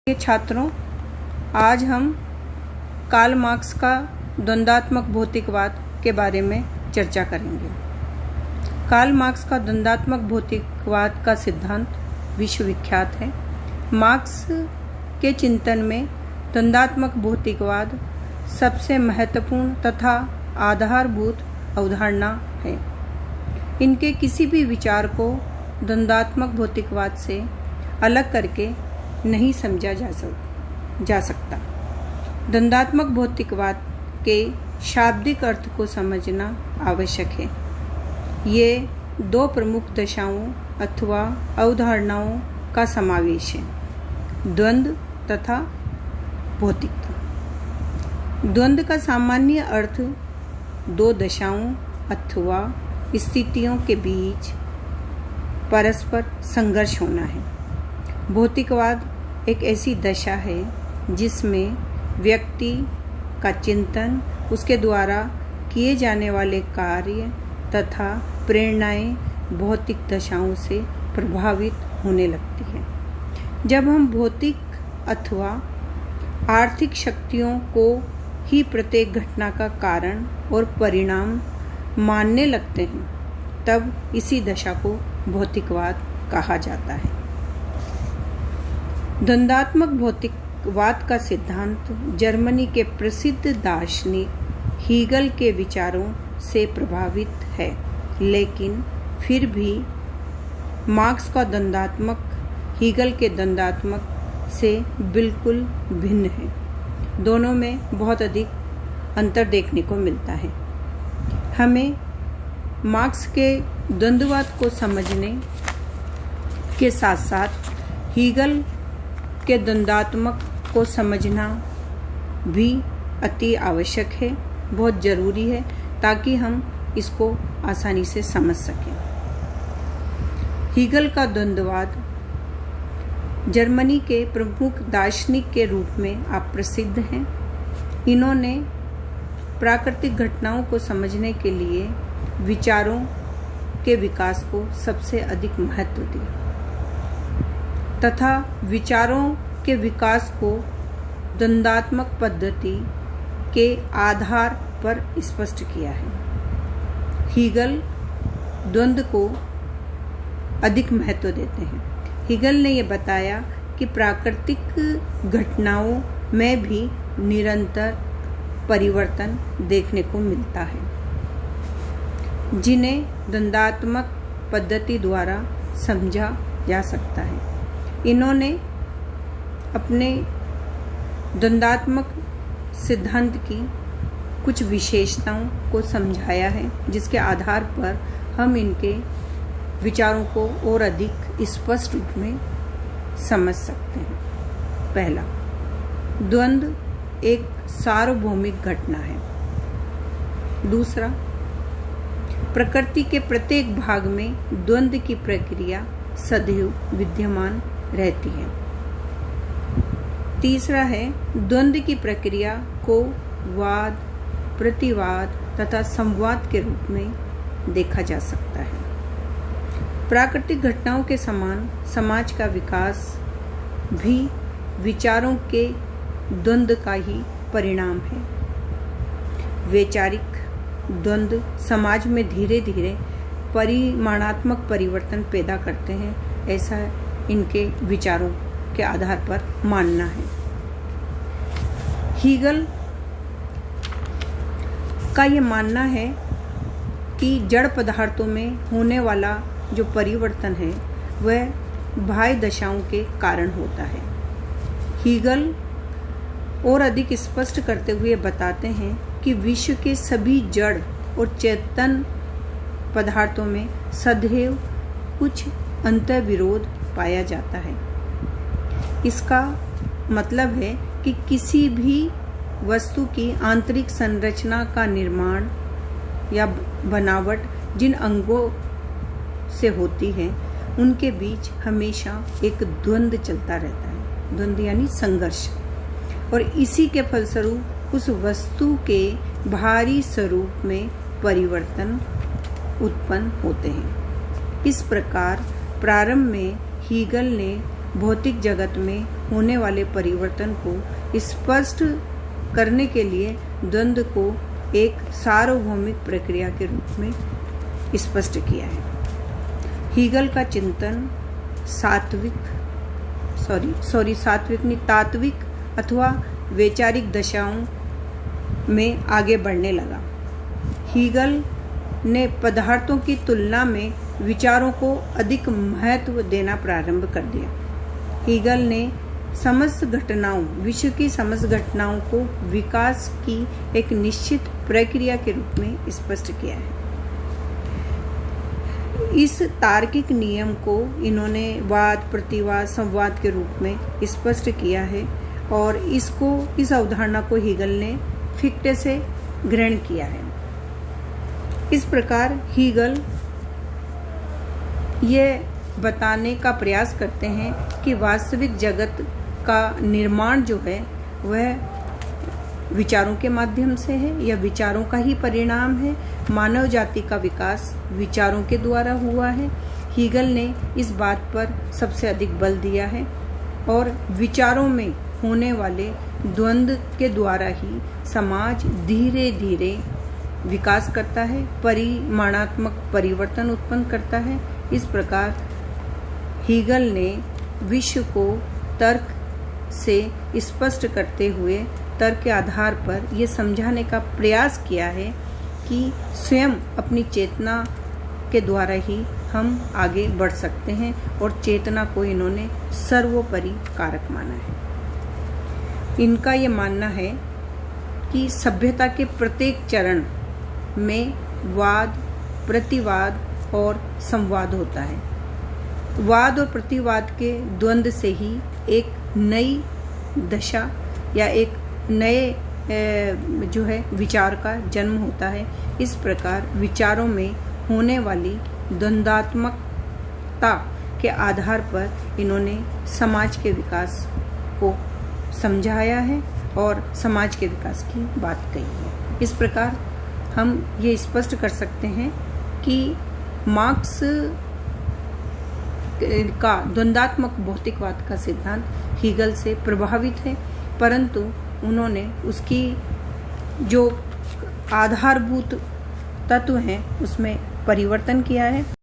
के छात्रों, आज हम कार्ल मार्क्स का द्वंद्वात्मक भौतिकवाद के बारे में चर्चा करेंगे। कार्ल मार्क्स का द्वंद्वात्मक भौतिकवाद का सिद्धांत विश्वविख्यात है। मार्क्स के चिंतन में द्वंद्वात्मक भौतिकवाद सबसे महत्वपूर्ण तथा आधारभूत अवधारणा है। इनके किसी भी विचार को द्वंद्वात्मक भौतिकवाद से अलग करके नहीं समझा जा सकता। द्वंद्वात्मक भौतिकवाद के शाब्दिक अर्थ को समझना आवश्यक है। ये दो प्रमुख दशाओं अथवा अवधारणाओं का समावेश है, द्वंद्व तथा भौतिकता। द्वंद्व का सामान्य अर्थ दो दशाओं अथवा स्थितियों के बीच परस्पर संघर्ष होना है। भौतिकवाद एक ऐसी दशा है जिसमें व्यक्ति का चिंतन, उसके द्वारा किए जाने वाले कार्य तथा प्रेरणाएं भौतिक दशाओं से प्रभावित होने लगती है। जब हम भौतिक अथवा आर्थिक शक्तियों को ही प्रत्येक घटना का कारण और परिणाम मानने लगते हैं, तब इसी दशा को भौतिकवाद कहा जाता है। द्वंद्वात्मक भौतिकवाद का सिद्धांत जर्मनी के प्रसिद्ध दार्शनिक हीगल के विचारों से प्रभावित है, लेकिन फिर भी मार्क्स का द्वंद्वात्मक हीगल के द्वंद्वात्मक से बिल्कुल भिन्न है। दोनों में बहुत अधिक अंतर देखने को मिलता है। हमें मार्क्स के द्वंद्ववाद को समझने के साथ साथ हीगल के द्वंद्वात्मक को समझना भी अति आवश्यक है, बहुत ज़रूरी है, ताकि हम इसको आसानी से समझ सकें। हीगल का द्वंद्ववाद जर्मनी के प्रमुख दार्शनिक के रूप में आप प्रसिद्ध हैं। इन्होंने प्राकृतिक घटनाओं को समझने के लिए विचारों के विकास को सबसे अधिक महत्व दिया तथा विचारों के विकास को द्वंद्वात्मक पद्धति के आधार पर स्पष्ट किया है। हीगल द्वंद्व को अधिक महत्व देते हैं। हीगल ने यह बताया कि प्राकृतिक घटनाओं में भी निरंतर परिवर्तन देखने को मिलता है, जिन्हें द्वंद्वात्मक पद्धति द्वारा समझा जा सकता है। इन्होंने अपने द्वंद्वात्मक सिद्धांत की कुछ विशेषताओं को समझाया है, जिसके आधार पर हम इनके विचारों को और अधिक स्पष्ट रूप में समझ सकते हैं। पहला, द्वंद्व एक सार्वभौमिक घटना है। दूसरा, प्रकृति के प्रत्येक भाग में द्वंद्व की प्रक्रिया सदैव विद्यमान रहती है। तीसरा है, द्वंद्व की प्रक्रिया को वाद, प्रतिवाद तथा संवाद के रूप में देखा जा सकता है। प्राकृतिक घटनाओं के समान समाज का विकास भी विचारों के द्वंद्व का ही परिणाम है। वैचारिक द्वंद्व समाज में धीरे धीरे परिमाणात्मक परिवर्तन पैदा करते हैं, ऐसा इनके विचारों के आधार पर मानना है। हीगल का ये मानना है कि जड़ पदार्थों में होने वाला जो परिवर्तन है वह बाह्य दशाओं के कारण होता है। हीगल और अधिक स्पष्ट करते हुए बताते हैं कि विश्व के सभी जड़ और चेतन पदार्थों में सदैव कुछ अंतर्विरोध पाया जाता है। इसका मतलब है कि किसी भी वस्तु की आंतरिक संरचना का निर्माण या बनावट जिन अंगों से होती है, उनके बीच हमेशा एक द्वंद्व चलता रहता है। द्वंद्व यानी संघर्ष, और इसी के फलस्वरूप उस वस्तु के बाहरी स्वरूप में परिवर्तन उत्पन्न होते हैं। इस प्रकार प्रारंभ में हीगल ने भौतिक जगत में होने वाले परिवर्तन को स्पष्ट करने के लिए द्वंद्व को एक सार्वभौमिक प्रक्रिया के रूप में स्पष्ट किया है। हीगल का चिंतन तात्विक अथवा वैचारिक दशाओं में आगे बढ़ने लगा। हीगल ने पदार्थों की तुलना में विचारों को अधिक महत्व देना प्रारंभ कर दिया। हीगल ने विश्व की समस्त घटनाओं को विकास की एक निश्चित प्रक्रिया के रूप में स्पष्ट किया है। इस तार्किक नियम को इन्होंने वाद, प्रतिवाद, संवाद के रूप में स्पष्ट किया है और इस अवधारणा को हीगल ने फिक्टे से ग्रहण किया है। इस प्रकार हीगल ये बताने का प्रयास करते हैं कि वास्तविक जगत का निर्माण जो है वह विचारों के माध्यम से है या विचारों का ही परिणाम है। मानव जाति का विकास विचारों के द्वारा हुआ है। हीगल ने इस बात पर सबसे अधिक बल दिया है और विचारों में होने वाले द्वंद्व के द्वारा ही समाज धीरे धीरे विकास करता है, परिमाणात्मक परिवर्तन उत्पन्न करता है। इस प्रकार हीगल ने विश्व को तर्क से स्पष्ट करते हुए तर्क के आधार पर यह समझाने का प्रयास किया है कि स्वयं अपनी चेतना के द्वारा ही हम आगे बढ़ सकते हैं और चेतना को इन्होंने सर्वोपरि कारक माना है। इनका ये मानना है कि सभ्यता के प्रत्येक चरण में वाद, प्रतिवाद और संवाद होता है। वाद और प्रतिवाद के द्वंद्व से ही एक नई दशा या एक नए जो है विचार का जन्म होता है। इस प्रकार विचारों में होने वाली द्वंद्वात्मकता के आधार पर इन्होंने समाज के विकास को समझाया है और समाज के विकास की बात कही है। इस प्रकार हम ये स्पष्ट कर सकते हैं कि मार्क्स का द्वंद्वात्मक भौतिकवाद का सिद्धांत हीगल से प्रभावित है, परंतु उन्होंने उसकी जो आधारभूत तत्व हैं उसमें परिवर्तन किया है।